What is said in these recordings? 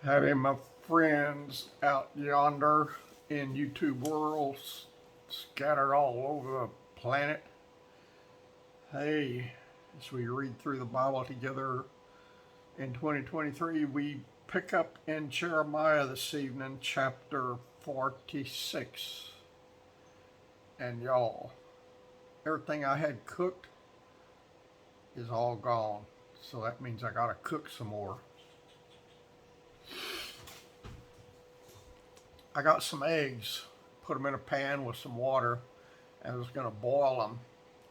Having my friends out yonder in YouTube world scattered all over the planet. Hey, as we read through the Bible together in 2023, we pick up in Jeremiah this evening, chapter 46. And y'all, everything I had cooked is all gone. So that means I gotta cook some more. I got some eggs, put them in a pan with some water, and I was going to boil them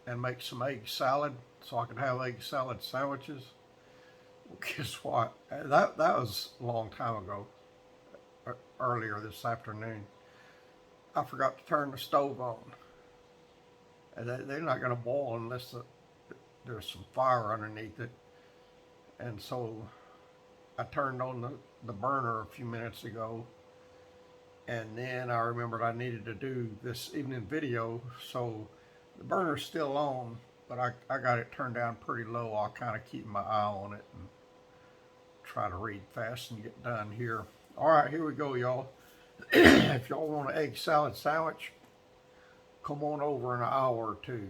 and make some egg salad so I could have egg salad sandwiches. Well, guess what? That was a long time ago, earlier this afternoon. I forgot to turn the stove on. And they're not going to boil unless there's some fire underneath it. And so I turned on the burner a few minutes ago. And then I remembered I needed to do this evening video, so the burner's still on, but I got it turned down pretty low. I'll kind of keep my eye on it and try to read fast and get done here. All right, here we go, y'all. If y'all want an egg salad sandwich, come on over in an hour or two.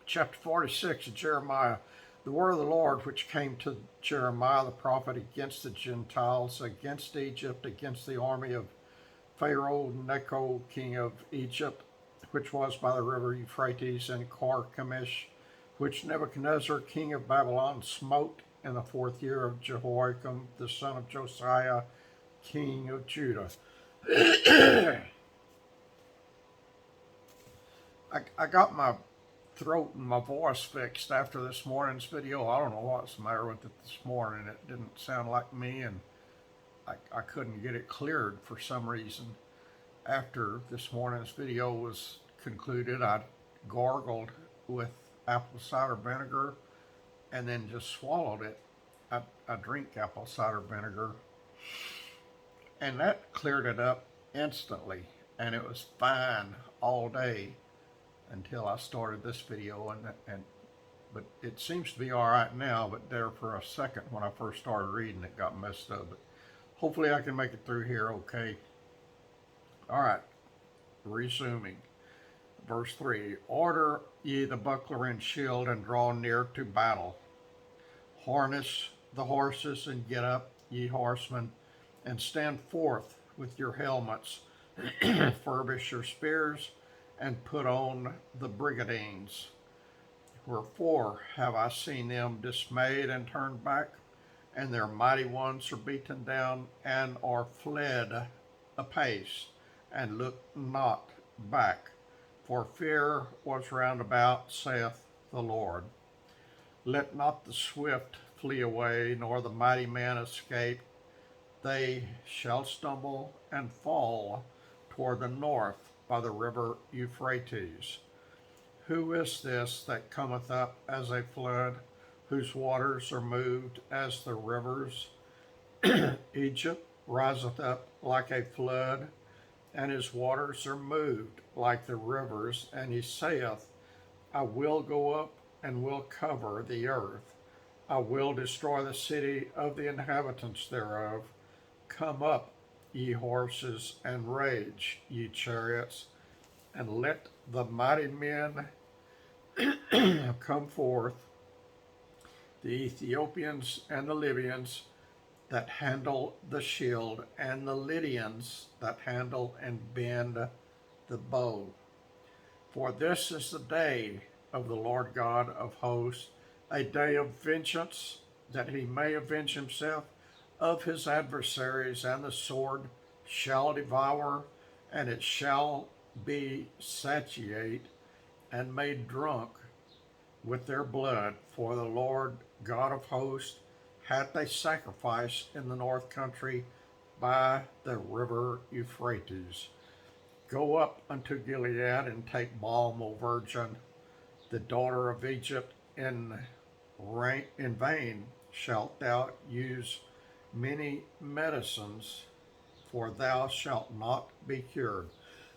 Chapter 46 of Jeremiah. The word of the Lord which came to Jeremiah the prophet against the Gentiles, against Egypt, against the army of Pharaoh Necho, king of Egypt, which was by the river Euphrates, and Carchemish, which Nebuchadnezzar, king of Babylon, smote in the 4th year of Jehoiakim, the son of Josiah, king of Judah. I got my throat and my voice fixed after this morning's video. I don't know what's the matter with it this morning. It didn't sound like me, and I couldn't get it cleared for some reason. After this morning's video was concluded, I gargled with apple cider vinegar and then just swallowed it. I drink apple cider vinegar, and that cleared it up instantly, and it was fine all day until I started this video, but it seems to be all right now. But there for a second when I first started reading, it got messed up. But hopefully I can make it through here okay. All right, resuming. Verse 3, order ye the buckler and shield, and draw near to battle. Harness the horses, and get up, ye horsemen, and stand forth with your helmets. Furbish your spears, and put on the brigadines. Wherefore have I seen them dismayed and turned back, and their mighty ones are beaten down, and are fled apace, and look not back. For fear was round about, saith the Lord. Let not the swift flee away, nor the mighty man escape. They shall stumble and fall toward the north by the river Euphrates. Who is this that cometh up as a flood, whose waters are moved as the rivers? Egypt riseth up like a flood, and his waters are moved like the rivers. And he saith, I will go up and will cover the earth. I will destroy the city of the inhabitants thereof. Come up, ye horses, and rage, ye chariots, and let the mighty men come forth, the Ethiopians and the Libyans that handle the shield, and the Lydians that handle and bend the bow. For this is the day of the Lord God of hosts, a day of vengeance, that he may avenge himself of his adversaries, and the sword shall devour, and it shall be satiate and made drunk with their blood. For the Lord God of hosts hath a sacrifice in the north country by the river Euphrates. Go up unto Gilead, and take balm, O virgin, the daughter of Egypt. In vain shalt thou use many medicines, for thou shalt not be cured.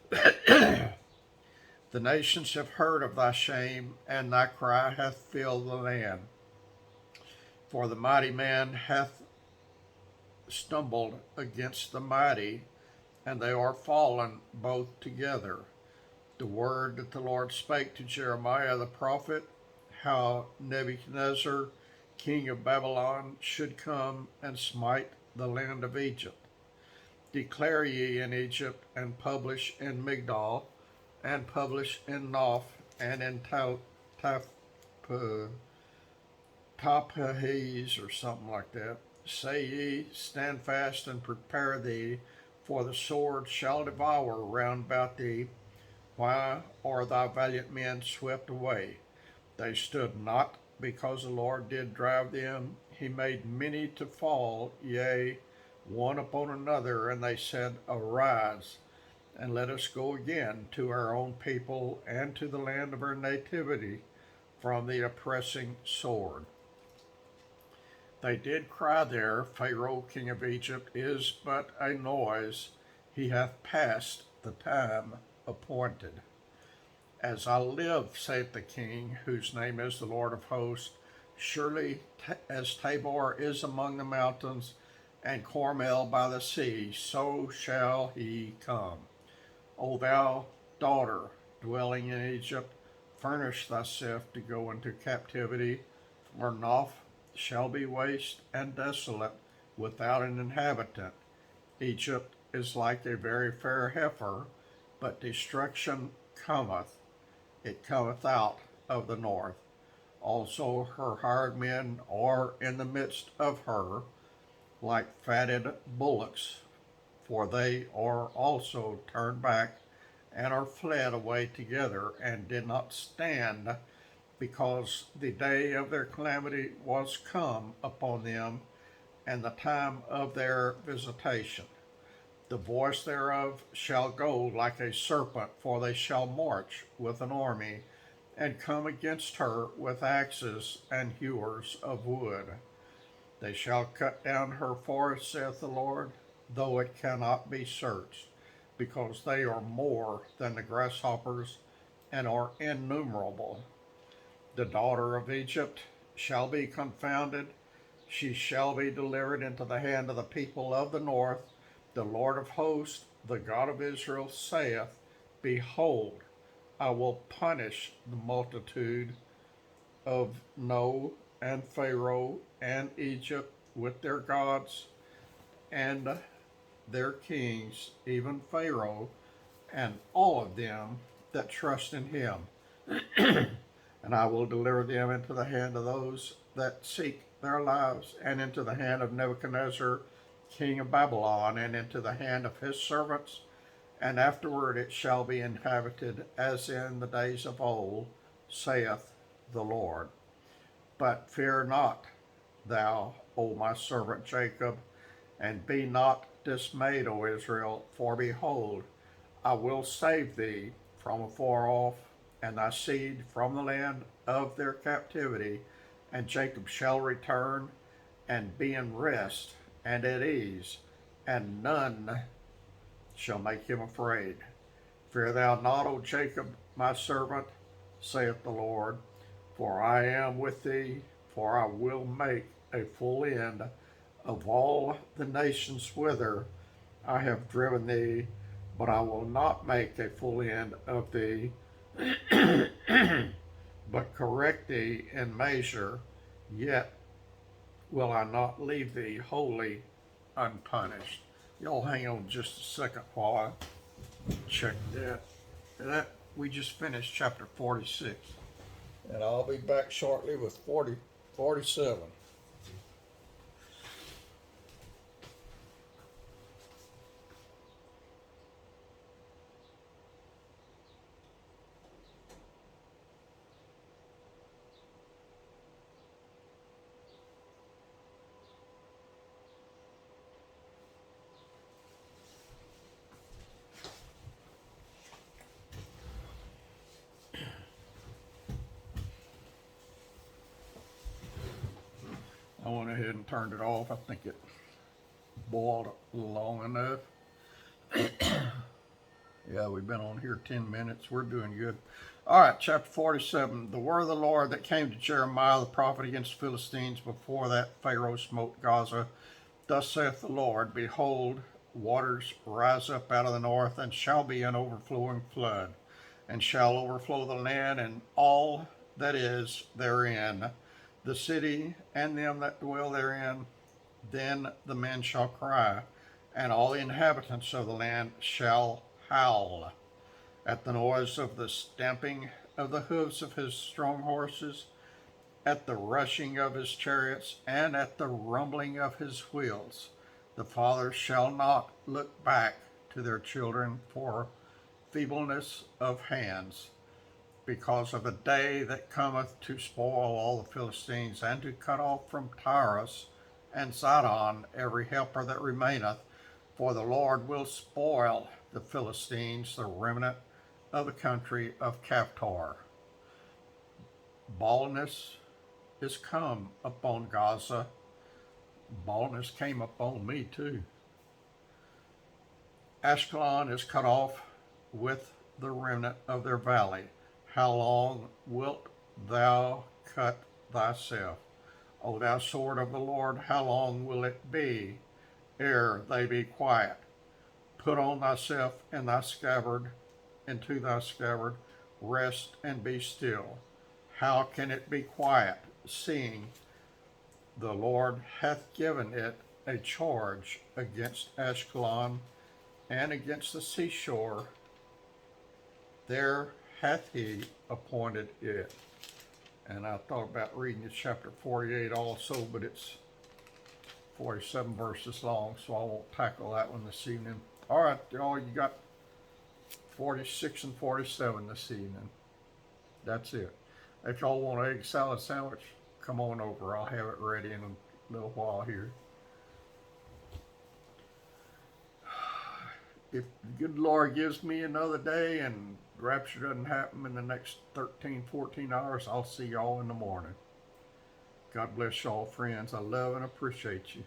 The nations have heard of thy shame, and thy cry hath filled the land. For the mighty man hath stumbled against the mighty, and they are fallen both together. The word that the Lord spake to Jeremiah the prophet, how Nebuchadnezzar, king of Babylon, should come and smite the land of Egypt. Declare ye in Egypt, and publish in Migdol, and publish in Noph, and in Tahpanhes, or something like that. Say ye, stand fast and prepare thee, for the sword shall devour round about thee. Why are thy valiant men swept away? They stood not, because the Lord did drive them. He made many to fall, yea, one upon another, and they said, Arise, and let us go again to our own people and to the land of our nativity from the oppressing sword. They did cry there, Pharaoh king of Egypt is but a noise, he hath passed the time appointed. As I live, saith the king, whose name is the Lord of hosts, surely as Tabor is among the mountains, and Carmel by the sea, so shall he come. O thou daughter dwelling in Egypt, furnish thyself to go into captivity, for Noph shall be waste and desolate, without an inhabitant. Egypt is like a very fair heifer, but destruction cometh. It cometh out of the north. Also her hired men are in the midst of her, like fatted bullocks, for they are also turned back, and are fled away together, and did not stand, because the day of their calamity was come upon them, and the time of their visitation. The voice thereof shall go like a serpent, for they shall march with an army, and come against her with axes and hewers of wood. They shall cut down her forest, saith the Lord, though it cannot be searched, because they are more than the grasshoppers, and are innumerable. The daughter of Egypt shall be confounded, she shall be delivered into the hand of the people of the north. The Lord of hosts, the God of Israel, saith, Behold, I will punish the multitude of No and Pharaoh and Egypt with their gods and their kings, even Pharaoh, and all of them that trust in him. And I will deliver them into the hand of those that seek their lives, and into the hand of Nebuchadnezzar, king of Babylon, and into the hand of his servants. And afterward it shall be inhabited as in the days of old, saith the Lord. But fear not, thou, O my servant Jacob, and be not dismayed, O Israel, for behold, I will save thee from afar off, and thy seed from the land of their captivity, and Jacob shall return, and be in rest and at ease, and none shall make him afraid. Fear thou not, O Jacob, my servant, saith the Lord, for I am with thee, for I will make a full end of all the nations whither I have driven thee, but I will not make a full end of thee, but correct thee in measure, yet will I not leave thee wholly unpunished. Y'all hang on just a second while I check that. We just finished chapter 46. And I'll be back shortly with 47. I went ahead and turned it off. I think it boiled long enough. Yeah, we've been on here 10 minutes. We're doing good. All right, chapter 47. The word of the Lord that came to Jeremiah the prophet against the Philistines before that Pharaoh smote Gaza Thus saith the Lord, behold, waters rise up out of the north, and shall be an overflowing flood, and shall overflow the land and all that is therein, the city and them that dwell therein. Then the men shall cry, and all the inhabitants of the land shall howl at the noise of the stamping of the hoofs of his strong horses, at the rushing of his chariots, and at the rumbling of his wheels. The fathers shall not look back to their children for feebleness of hands, because of a day that cometh to spoil all the Philistines, and to cut off from Tyrus and Sidon every helper that remaineth. For the Lord will spoil the Philistines, the remnant of the country of Caphtor. Baldness is come upon Gaza. Baldness came upon me too. Ashkelon is cut off with the remnant of their valley. How long wilt thou cut thyself? O thou sword of the Lord, how long will it be ere they be quiet? Put on thyself and thy scabbard, into thy scabbard, rest and be still. How can it be quiet, seeing the Lord hath given it a charge against Ashkelon and against the seashore? There hath he appointed it. And I thought about reading it, chapter 48 also, but it's 47 verses long, so I won't tackle that one this evening. All right, y'all, you got 46 and 47 this evening. That's it. If y'all want an egg salad sandwich, come on over. I'll have it ready in a little while here. If the good Lord gives me another day and rapture doesn't happen in the next 13, 14 hours, I'll see y'all in the morning. God bless y'all, friends. I love and appreciate you.